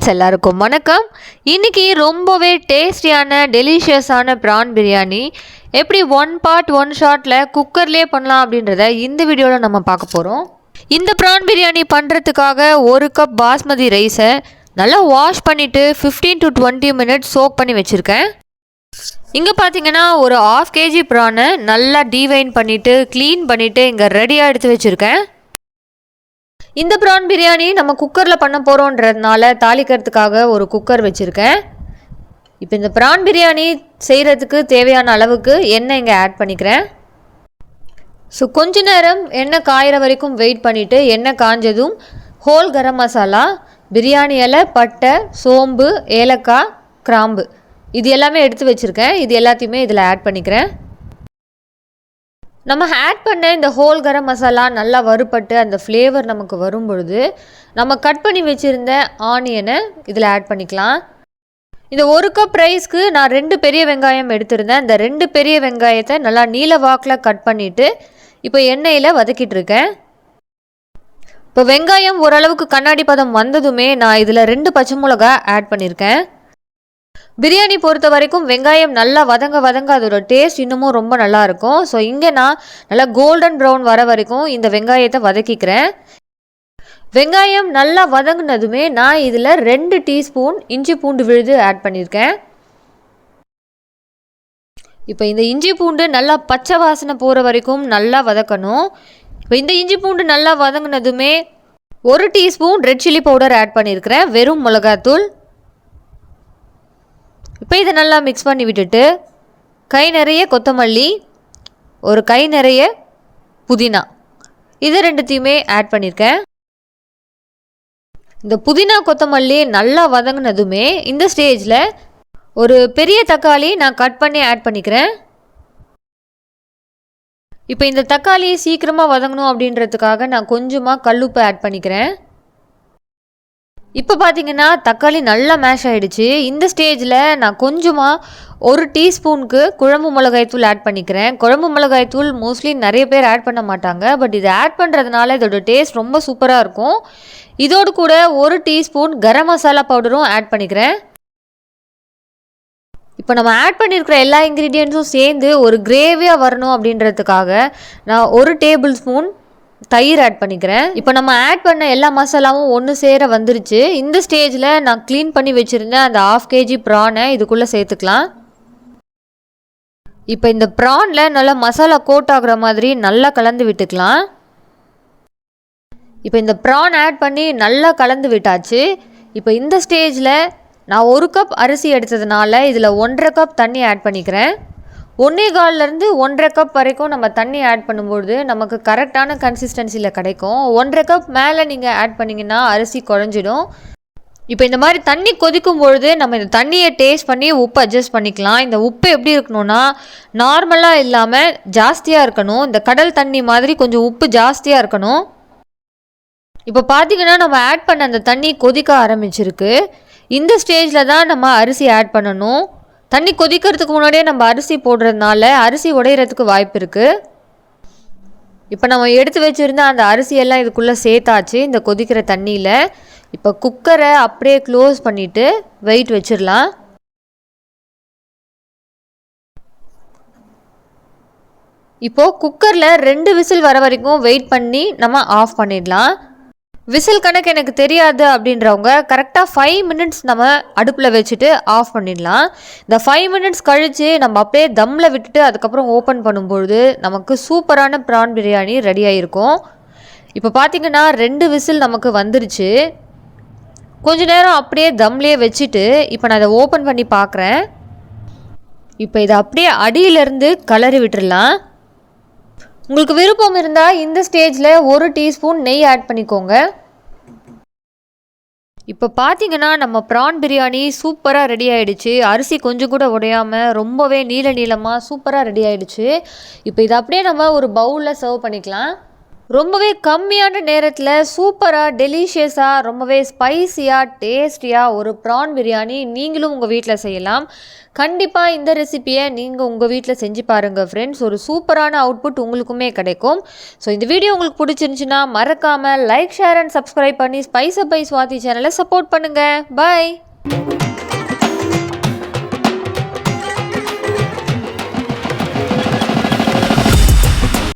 Friends எல்லாருக்கும் வணக்கம். இன்றைக்கி ரொம்பவே டேஸ்டியான டெலிஷியஸான ப்ரான் பிரியாணி எப்படி ஒன் பார்ட் ஒன் ஷாட்டில் குக்கர்லேயே பண்ணலாம் அப்படின்றத இந்த வீடியோவில் நம்ம பார்க்க போகிறோம். இந்த ப்ரான் பிரியாணி பண்ணுறதுக்காக 1 கப் பாஸ்மதி ரைஸை நல்லா வாஷ் பண்ணிவிட்டு 15 to 20 மினிட்ஸ் சோக் பண்ணி வச்சுருக்கேன். இங்கே பார்த்தீங்கன்னா ஒரு 1/2 kg ப்ரானை நல்லா டீவைன் பண்ணிவிட்டு க்ளீன் பண்ணிவிட்டு இங்கே ரெடியாக எடுத்து வச்சுருக்கேன். இந்த ப்ரான் பிரியாணி நம்ம குக்கரில் பண்ண போகிறோன்றதுனால தாளிக்கிறதுக்காக ஒரு குக்கர் வச்சுருக்கேன். இப்போ இந்த ப்ரான் பிரியாணி செய்கிறதுக்கு தேவையான அளவுக்கு எண்ணெய் இங்கே ஆட் பண்ணிக்கிறேன். ஸோ கொஞ்ச நேரம் எண்ணெய் காயிற வரைக்கும் வெயிட் பண்ணிவிட்டு எண்ணெய் காஞ்சதும் ஹோல் கரம் மசாலா, பிரியாணி இலை, பட்டை, சோம்பு, ஏலக்காய், கிராம்பு இது எல்லாமே எடுத்து வச்சுருக்கேன். இது எல்லாத்தையுமே இதில் ஆட் பண்ணிக்கிறேன். நம்ம ஆட் பண்ண இந்த ஹோல் கரம் மசாலா நல்லா வறுபட்டு அந்த ஃப்ளேவர் நமக்கு வரும் பொழுது நம்ம கட் பண்ணி வச்சுருந்த ஆனியனை இதில் ஆட் பண்ணிக்கலாம். இந்த 1 கப் ரைஸ்க்கு நான் 2 பெரிய வெங்காயம் எடுத்திருந்தேன். இந்த 2 பெரிய வெங்காயத்தை நல்லா நீல வாக்கில் கட் பண்ணிவிட்டு இப்போ எண்ணெயில் வதக்கிட்டு இருக்கேன். இப்போ வெங்காயம் ஓரளவுக்கு கண்ணாடி பதம் வந்ததுமே நான் இதில் 2 பச்சை மிளகா ஆட் பண்ணியிருக்கேன். பிரியாணி பொறுத்த வரைக்கும் வெங்காயம் நல்லா வதங்க அதோட டேஸ்ட் இன்னமும் ரொம்ப நல்லாயிருக்கும். ஸோ இங்கே நான் நல்லா கோல்டன் ப்ரௌன் வர வரைக்கும் இந்த வெங்காயத்தை வதக்கிக்கிறேன். வெங்காயம் நல்லா வதங்கினதுமே நான் இதில் 2 டீஸ்பூன் இஞ்சி பூண்டு விழுது ஆட் பண்ணியிருக்கேன். இப்போ இந்த இஞ்சி பூண்டு நல்லா பச்சை வாசனை போகிற வரைக்கும் நல்லா வதக்கணும். இப்போ இந்த இஞ்சி பூண்டு நல்லா வதங்கினதுமே 1 teaspoon red chilli powder add பண்ணியிருக்கிறேன், வெறும் மிளகாத்தூள். இப்போ இதை நல்லா மிக்ஸ் பண்ணி விட்டுட்டு கை நிறைய கொத்தமல்லி, ஒரு கை நிறைய புதினா இது 2த்தையுமே ஆட் பண்ணியிருக்கேன். இந்த புதினா கொத்தமல்லி நல்லா வதங்கினதுமே இந்த ஸ்டேஜில் ஒரு பெரிய தக்காளி நான் கட் பண்ணி ஆட் பண்ணிக்கிறேன். இப்போ இந்த தக்காளி சீக்கிரமாக வதங்கணும் அப்படின்றதுக்காக நான் கொஞ்சமாக கல்லுப்பு ஆட் பண்ணிக்கிறேன். இப்போ பார்த்தீங்கன்னா தக்காளி நல்லா மேஷ் ஆகிடுச்சு. இந்த ஸ்டேஜில் நான் கொஞ்சமாக 1 டீஸ்பூனுக்கு குழம்பு மிளகாய்த்தூள் ஆட் பண்ணிக்கிறேன். குழம்பு மிளகாய்த்தூள் மோஸ்ட்லி நிறைய பேர் ஆட் பண்ண மாட்டாங்க, பட் இது ஆட் பண்ணுறதுனால இதோட டேஸ்ட் ரொம்ப சூப்பராக இருக்கும். இதோடு கூட 1 டீஸ்பூன் கரம் மசாலா பவுடரும் ஆட் பண்ணிக்கிறேன். இப்போ நம்ம ஆட் பண்ணியிருக்கிற எல்லா இன்க்ரீடியன்ட்ஸும் சேர்ந்து ஒரு கிரேவியாக வரணும் அப்படின்றதுக்காக நான் 1 டேபிள் ஸ்பூன் தயிர் ஆட் பண்ணிக்கிறேன். இப்போ நம்ம ஆட் பண்ண எல்லா மசாலாவும் ஒன்று சேர வந்துருச்சு. இந்த ஸ்டேஜில் நான் க்ளீன் பண்ணி வச்சுருந்தேன் அந்த 1/2 kg ப்ரானை இதுக்குள்ளே சேர்த்துக்கலாம். இப்போ இந்த ப்ரானில் நல்லா மசாலா கோட் ஆகுற மாதிரி நல்லா கலந்து விட்டுக்கலாம். இப்போ இந்த ப்ரான் ஆட் பண்ணி நல்லா கலந்து விட்டாச்சு. இப்போ இந்த ஸ்டேஜில் நான் 1 கப் அரிசி எடுத்ததுனால இதில் 1.5 கப் தண்ணி ஆட் பண்ணிக்கிறேன். 1.25 1.5 கப் வரைக்கும் நம்ம தண்ணி ஆட் பண்ணும்போது நமக்கு கரெக்டான கன்சிஸ்டன்சியில் கிடைக்கும். 1.5 கப் மேலே நீங்கள் ஆட் பண்ணிங்கன்னா அரிசி குழஞ்சிடும். இப்போ இந்த மாதிரி தண்ணி கொதிக்கும் பொழுது நம்ம இந்த தண்ணியை டேஸ்ட் பண்ணி உப்பு அட்ஜஸ்ட் பண்ணிக்கலாம். இந்த உப்பு எப்படி இருக்கணும்னா நார்மலாக இல்லாமல் ஜாஸ்தியாக இருக்கணும். இந்த கடல் தண்ணி மாதிரி கொஞ்சம் உப்பு ஜாஸ்தியாக இருக்கணும். இப்போ பார்த்தீங்கன்னா நம்ம ஆட் பண்ண அந்த தண்ணி கொதிக்க ஆரம்பிச்சிருக்கு. இந்த ஸ்டேஜில் தான் நம்ம அரிசி ஆட் பண்ணணும். தண்ணி கொதிக்கிறதுக்கு முன்னாடியே நம்ம அரிசி போடுறதுனால அரிசி உடையிறதுக்கு வாய்ப்பு இருக்குது. இப்போ நம்ம எடுத்து வச்சுருந்த அந்த அரிசியெல்லாம் இதுக்குள்ளே சேர்த்தாச்சு இந்த கொதிக்கிற தண்ணியில். இப்போ குக்கரை அப்படியே க்ளோஸ் பண்ணிவிட்டு வெயிட் வச்சிடலாம். இப்போது குக்கரில் 2 விசில் வர வரைக்கும் வெயிட் பண்ணி நம்ம ஆஃப் பண்ணிடலாம். விசில் கணக்கு எனக்கு தெரியாது அப்படின்றவங்க கரெக்டாக 5 மினிட்ஸ் நம்ம அடுப்பில் வச்சுட்டு ஆஃப் பண்ணிடலாம். இந்த 5 மினிட்ஸ் கழித்து நம்ம அப்படியே தம்மில் விட்டுட்டு அதுக்கப்புறம் ஓப்பன் பண்ணும்பொழுது நமக்கு சூப்பரான ப்ரான் பிரியாணி ரெடி ஆகிருக்கும். இப்போ பார்த்திங்கன்னா 2 விசில் நமக்கு வந்துருச்சு. கொஞ்ச நேரம் அப்படியே தம்லேயே வச்சுட்டு இப்போ நான் அதை ஓப்பன் பண்ணி பார்க்குறேன். இப்போ இதை அப்படியே அடியிலேருந்து கலரி விட்டுடலாம். உங்களுக்கு விருப்பம் இருந்தால் இந்த ஸ்டேஜில் 1 டீஸ்பூன் நெய் ஆட் பண்ணிக்கோங்க. இப்போ பார்த்தீங்கன்னா நம்ம ப்ரான் பிரியாணி சூப்பராக ரெடி ஆகிடுச்சு. அரிசி கொஞ்சம் கூட உடையாமல் ரொம்பவே நீளமாக சூப்பராக ரெடி ஆகிடுச்சு. இப்போ இதை அப்படியே நம்ம ஒரு பவுலில் சர்வ் பண்ணிக்கலாம். ரொம்பவே கம்மியான நேரத்தில் சூப்பராக டெலிஷியஸாக ரொம்பவே ஸ்பைசியாக டேஸ்டியாக ஒரு ப்ரான் பிரியாணி நீங்களும் உங்கள் வீட்டில் செய்யலாம். கண்டிப்பாக இந்த ரெசிப்பியை நீங்கள் உங்கள் வீட்டில் செஞ்சு பாருங்கள் ஃப்ரெண்ட்ஸ். ஒரு சூப்பரான அவுட்புட் உங்களுக்குமே கிடைக்கும். ஸோ இந்த வீடியோ உங்களுக்கு பிடிச்சிருந்துச்சுன்னா மறக்காமல் லைக், ஷேர் அண்ட் சப்ஸ்கிரைப் பண்ணி ஸ்பைஸ் பை ஸ்வாதி சேனலை சப்போர்ட் பண்ணுங்கள். பாய்.